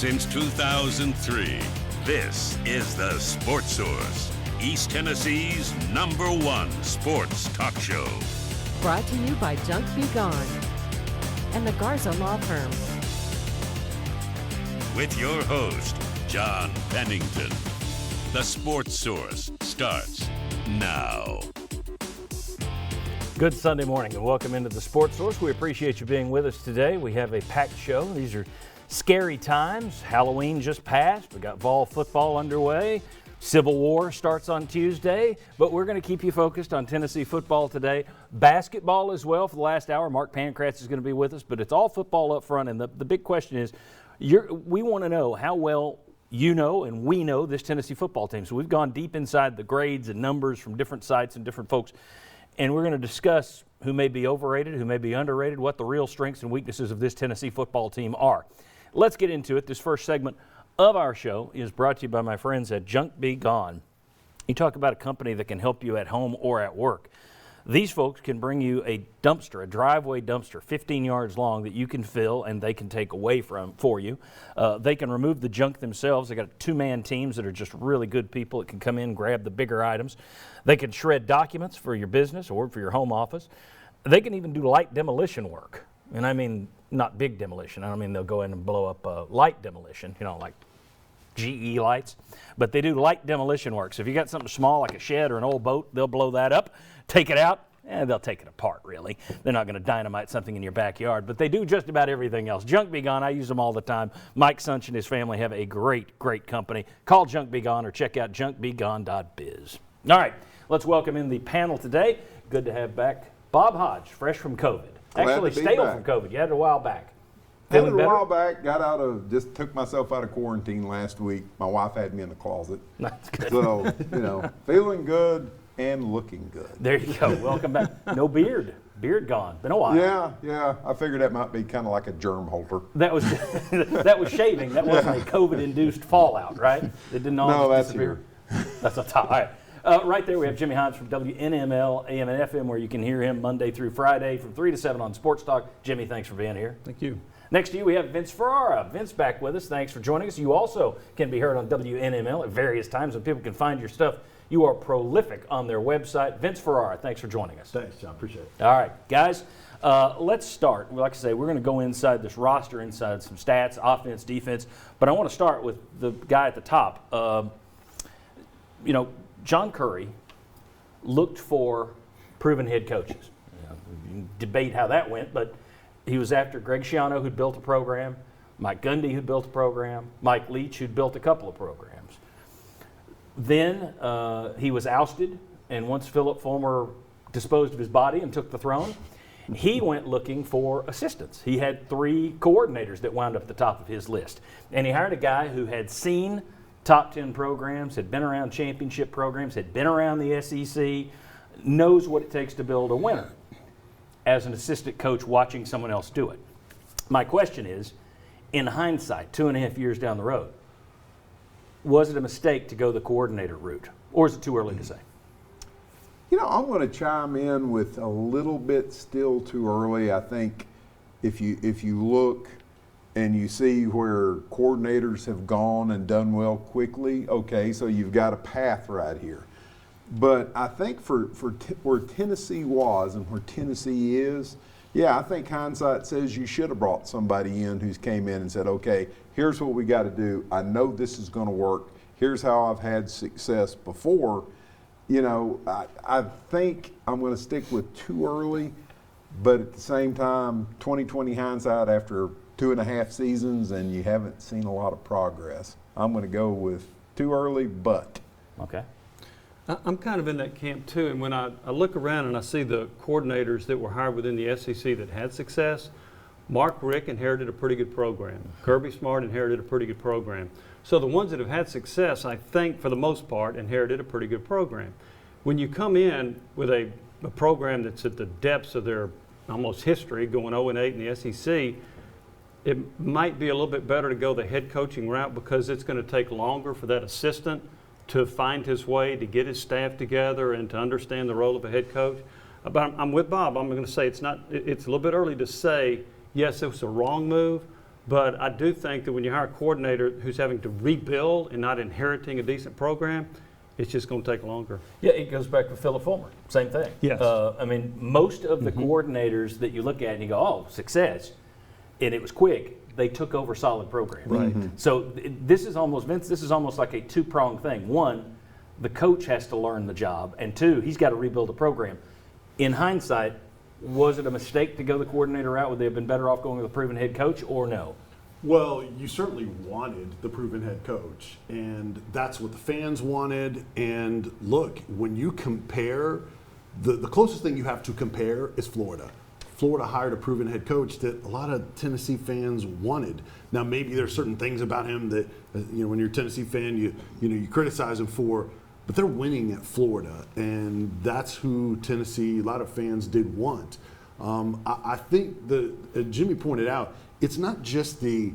Since 2003, this is the Sports Source, East Tennessee's #1 sports talk show. Brought to you by Junk Be Gone and the Garza Law Firm. With your host, John Pennington. The Sports Source starts now. Good Sunday morning and welcome into the Sports Source. We appreciate you being with us today. We have a packed show. These are scary times. Halloween just passed. We got fall football underway. Civil War starts on Tuesday, but we're going to keep you focused on Tennessee football today. Basketball as well for the last hour. Mark Pancratz is going to be with us, but it's all football up front. And the big question is, we want to know how well you know and we know this Tennessee football team. So we've gone deep inside the grades and numbers from different sites and different folks. And we're going to discuss who may be overrated, who may be underrated, what the real strengths and weaknesses of this Tennessee football team are. Let's get into it. This first segment of our show is brought to you by my friends at Junk Be Gone. You talk about a company that can help you at home or at work. These folks can bring you a dumpster, a driveway dumpster, 15 yards long that you can fill and they can take away for you. They can remove the junk themselves. They got two-man teams that are just really good people that can come in and grab the bigger items. They can shred documents for your business or for your home office. They can even do light demolition work. And I mean not big demolition. I don't mean they'll go in and blow up light demolition, like GE lights. But they do light demolition work. So if you got something small like a shed or an old boat, they'll blow that up, take it out, and they'll take it apart, really. They're not going to dynamite something in your backyard, but they do just about everything else. Junk Be Gone, I use them all the time. Mike Sunch and his family have a great, great company. Call Junk Be Gone or check out junkbegone.biz. All right, let's welcome in the panel today. Good to have back Bob Hodge, fresh from COVID. Actually, stale from COVID. You had it a while back. Had it a while back. Just took myself out of quarantine last week. My wife had me in the closet. That's good. So, feeling good and looking good. There you go. Welcome back. No beard. Beard gone. Been a while. Yeah. I figured that might be kind of like a germ holder. That was shaving. That wasn't a COVID-induced fallout, right? It didn't all disappear. That's a top. All right. Right there we have Jimmy Hines from WNML, AM and FM, where you can hear him Monday through Friday from 3 to 7 on Sports Talk. Jimmy, thanks for being here. Thank you. Next to you, we have Vince Ferrara. Vince back with us. Thanks for joining us. You also can be heard on WNML at various times, and people can find your stuff. You are prolific on their website. Vince Ferrara, thanks for joining us. Thanks, John. Appreciate it. All right, guys, let's start. Like I say, we're going to go inside this roster, inside some stats, offense, defense, but I want to start with the guy at the top. John Currie looked for proven head coaches. You can debate how that went, but he was after Greg Schiano, who'd built a program, Mike Gundy, who'd built a program, Mike Leach, who'd built a couple of programs. Then he was ousted, and once Philip Fulmer disposed of his body and took the throne, he went looking for assistants. He had 3 coordinators that wound up at the top of his list. And he hired a guy who had seen top 10 programs, had been around championship programs, had been around the SEC, knows what it takes to build a winner as an assistant coach watching someone else do it. My question is, in hindsight, 2.5 years down the road, was it a mistake to go the coordinator route, or is it too early to say? I'm going to chime in with a little bit still too early. I think if you look and you see where coordinators have gone and done well quickly, okay, so you've got a path right here. But I think for where Tennessee was and where Tennessee is, I think hindsight says you should have brought somebody in who's came in and said, okay, here's what we got to do. I know this is going to work. Here's how I've had success before. I think I'm going to stick with too early, but at the same time, 20/20 hindsight after 2.5 seasons and you haven't seen a lot of progress. I'm going to go with too early, but. Okay. I'm kind of in that camp too, and when I look around and I see the coordinators that were hired within the SEC that had success, Mark Richt inherited a pretty good program. Kirby Smart inherited a pretty good program. So the ones that have had success, I think, for the most part, inherited a pretty good program. When you come in with a program that's at the depths of their almost history, going 0-8 in the SEC, it might be a little bit better to go the head coaching route because it's going to take longer for that assistant to find his way, to get his staff together, and to understand the role of a head coach. But I'm with Bob. I'm going to say it's a little bit early to say, yes, it was a wrong move, But I do think that when you hire a coordinator who's having to rebuild and not inheriting a decent program, it's just going to take longer. Yeah, it goes back to Philip Fulmer. Same thing. Yes. I mean, most of the coordinators that you look at and you go, oh, success, and it was quick. They took over solid programs. Right. So this is almost, Vince, this is almost like a two-pronged thing. One, the coach has to learn the job, and two, he's got to rebuild a program. In hindsight, was it a mistake to go the coordinator route? Would they have been better off going with a proven head coach, or no? Well, you certainly wanted the proven head coach, and that's what the fans wanted. And look, when you compare, the closest thing you have to compare is Florida. Florida hired a proven head coach that a lot of Tennessee fans wanted. Now, maybe there's certain things about him that, when you're a Tennessee fan, you criticize him for, but they're winning at Florida, and that's who Tennessee, a lot of fans did want. I think as Jimmy pointed out, it's not just the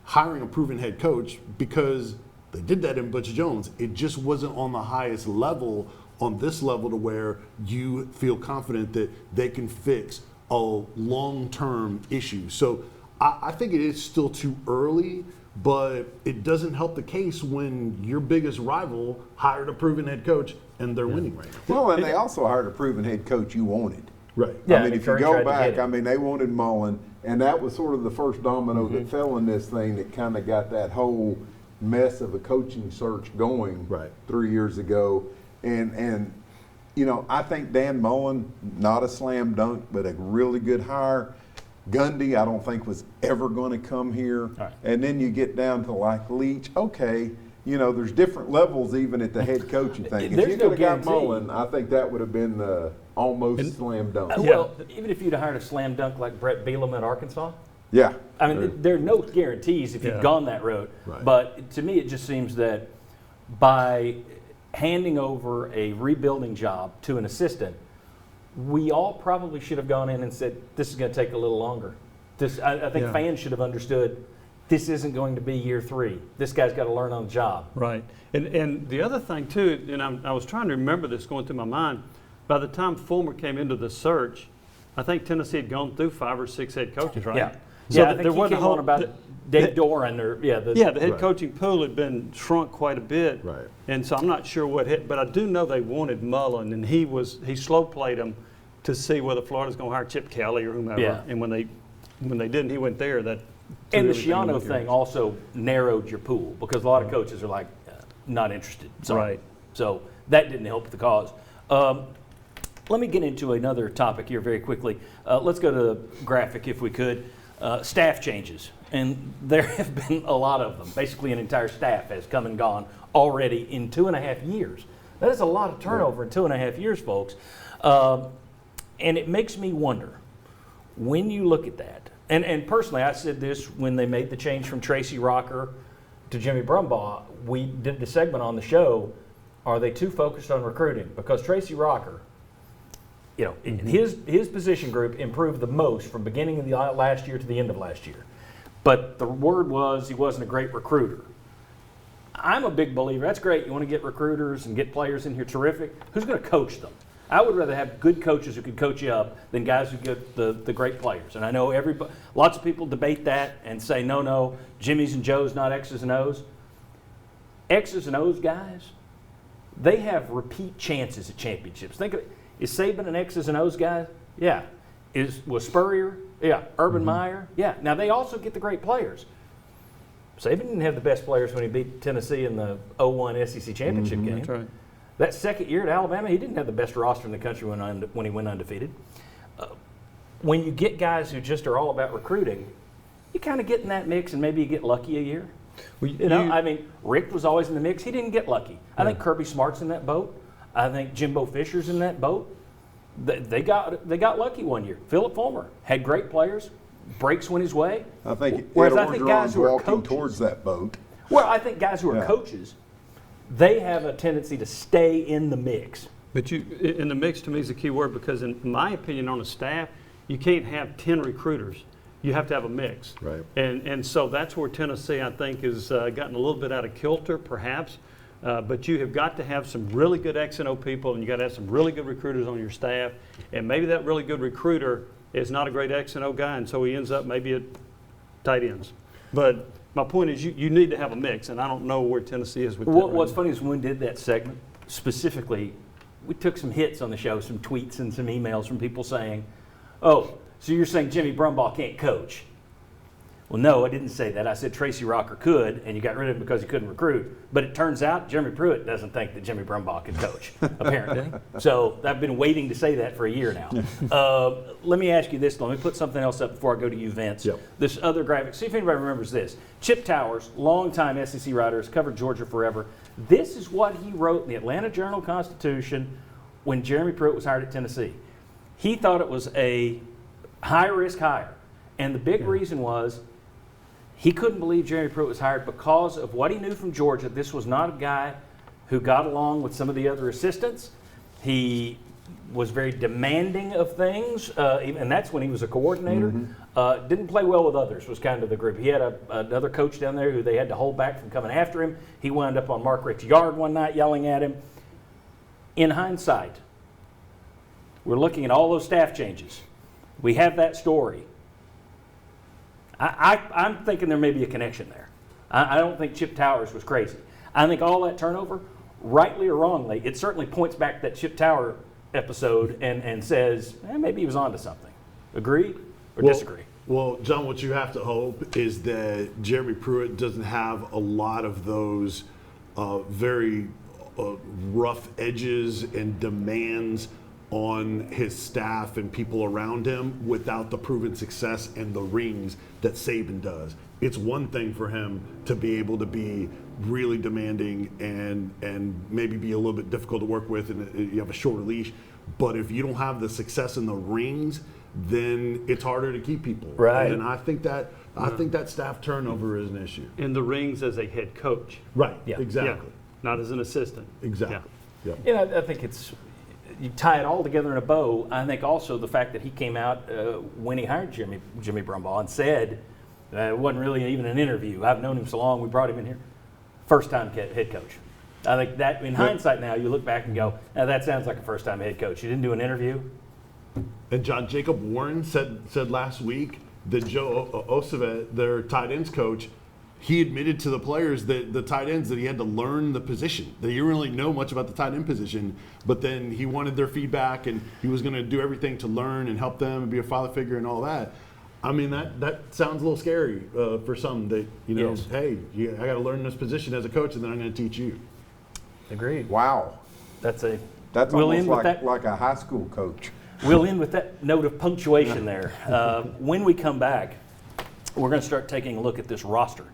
hiring a proven head coach, because they did that in Butch Jones. It just wasn't on the highest level, on this level, to where you feel confident that they can fix a long-term issue. So I think it is still too early, but it doesn't help the case when your biggest rival hired a proven head coach and they're winning right now. Well, and they also hired a proven head coach you wanted. Right. Yeah, I mean, if you Curry tried go to get back, him. I mean, they wanted Mullen, and that was sort of the first domino that fell in this thing that kind of got that whole mess of a coaching search going Right. 3 years ago. And I think Dan Mullen, not a slam dunk, but a really good hire. Gundy, I don't think was ever going to come here. Right. And then you get down to like Leach. Okay, there's different levels even at the head coaching thing. If There's you no could have got guarantee. Mullen, I think that would have been almost slam dunk. Well, even if you'd hired a slam dunk like Brett Bielema at Arkansas, Yeah. I mean, there are no guarantees if you've gone that road. Right. But to me, it just seems that by handing over a rebuilding job to an assistant, we all probably should have gone in and said, this is going to take a little longer. I think fans should have understood this isn't going to be year 3. This guy's got to learn on the job. Right. And the other thing, too, and I was trying to remember this going through my mind, by the time Fulmer came into the search, I think Tennessee had gone through 5 or 6 head coaches, right? Yeah. So I think there he wasn't a came whole on about Dave Doran. the head Right. coaching pool had been shrunk quite a bit. Right. And so I'm not sure what hit, but I do know they wanted Mullen, and he slow played him to see whether Florida's going to hire Chip Kelly or whomever. Yeah. And when they didn't, he went there. That And the threw everything Schiano in the thing also narrowed your pool because a lot of coaches are like, not interested. Sorry. Right. So that didn't help the cause. Let me get into another topic here very quickly. Let's go to the graphic if we could. Staff changes. And there have been a lot of them. Basically, an entire staff has come and gone already in 2.5 years. That is a lot of turnover in 2.5 years, folks. And it makes me wonder, when you look at that, and personally, I said this when they made the change from Tracy Rocker to Jimmy Brumbaugh. We did the segment on the show, are they too focused on recruiting? Because Tracy Rocker, his position group improved the most from beginning of the last year to the end of last year. But the word was he wasn't a great recruiter. I'm a big believer. That's great. You want to get recruiters and get players in here, terrific. Who's going to coach them? I would rather have good coaches who can coach you up than guys who get the great players. And I know lots of people debate that and say, no, Jimmy's and Joe's not X's and O's. X's and O's guys, they have repeat chances at championships. Think of it. Is Saban an X's and O's guy? Yeah. Was Spurrier? Yeah. Urban Meyer? Yeah. Now, they also get the great players. Saban didn't have the best players when he beat Tennessee in the 0-1 SEC championship game. That's right. That second year at Alabama, he didn't have the best roster in the country when he went undefeated. When you get guys who just are all about recruiting, you kind of get in that mix and maybe you get lucky a year. Well, Rick was always in the mix. He didn't get lucky. I think Kirby Smart's in that boat. I think Jimbo Fisher's in that boat. They got lucky one year. Philip Fulmer had great players. Breaks went his way. I think Whereas Ed I think guys Orgeron's who are walking coaches, towards that boat. well, I think guys who are Yeah. coaches, they have a tendency to stay in the mix. But in the mix to me is the key word, because in my opinion on a staff, you can't have 10 recruiters. You have to have a mix. Right. And so that's where Tennessee, I think, has gotten a little bit out of kilter, perhaps. But you have got to have some really good X and O people, and you got to have some really good recruiters on your staff. And maybe that really good recruiter is not a great X and O guy, and so he ends up maybe at tight ends. But my point is you need to have a mix, and I don't know where Tennessee is with that. What's funny is when we did that segment, specifically, we took some hits on the show, some tweets and some emails from people saying, oh, so you're saying Jimmy Brumbaugh can't coach? Well, no, I didn't say that. I said Tracy Rocker could, and you got rid of him because he couldn't recruit. But it turns out Jeremy Pruitt doesn't think that Jimmy Brumbaugh could coach, apparently. So I've been waiting to say that for a year now. Let me ask you this. Let me put something else up before I go to you, Vince. Yep. This other graphic. See if anybody remembers this. Chip Towers, longtime SEC writer, has covered Georgia forever. This is what he wrote in the Atlanta Journal-Constitution when Jeremy Pruitt was hired at Tennessee. He thought it was a high-risk hire. And the big reason was he couldn't believe Jeremy Pruitt was hired because of what he knew from Georgia. This was not a guy who got along with some of the other assistants. He was very demanding of things, and that's when he was a coordinator. Didn't play well with others was kind of the group. He had another coach down there who they had to hold back from coming after him. He wound up on Mark Richt's yard one night yelling at him. In hindsight, we're looking at all those staff changes. We have that story. I'm thinking there may be a connection there. I don't think Chip Towers was crazy. I think all that turnover, rightly or wrongly, it certainly points back to that Chip Tower episode and says, maybe he was onto something. Agree or disagree? Well, John, what you have to hope is that Jeremy Pruitt doesn't have a lot of those very rough edges and demands on his staff and people around him without the proven success and the rings that Saban does. It's one thing for him to be able to be really demanding and maybe be a little bit difficult to work with and you have a shorter leash, but if you don't have the success in the rings, then it's harder to keep people. Right. And I think that staff turnover is an issue. In the rings as a head coach. Right. Yeah. Exactly. Yeah. Not as an assistant. Exactly. Yeah. I think it's, you tie it all together in a bow. I think also the fact that he came out when he hired Jimmy Brumbaugh and said, it wasn't really even an interview. I've known him so long, we brought him in here. First-time head coach. I think that, in hindsight now, you look back and go, that sounds like a first-time head coach. You didn't do an interview? And John Jacob Warren said last week that Joe Ossovet, their tight ends coach, he admitted to the players that the tight ends that he had to learn the position, that he didn't really know much about the tight end position, but then he wanted their feedback and he was going to do everything to learn and help them and be a father figure and all that. I mean, that sounds a little scary for some that, Yes. hey, I got to learn this position as a coach and then I'm going to teach you. Agreed. Wow. That's That's we'll almost end with that. like a high school coach. We'll end with that note of punctuation there. When we come back, we're going to start taking a look at this roster.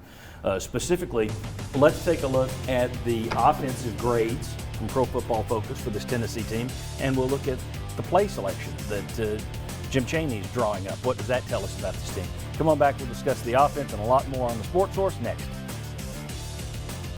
Specifically, let's take a look at the offensive grades from Pro Football Focus for this Tennessee team, and we'll look at the play selection that Jim Chaney's drawing up. What does that tell us about this team? Come on back, we'll discuss the offense and a lot more on the Sports Source next.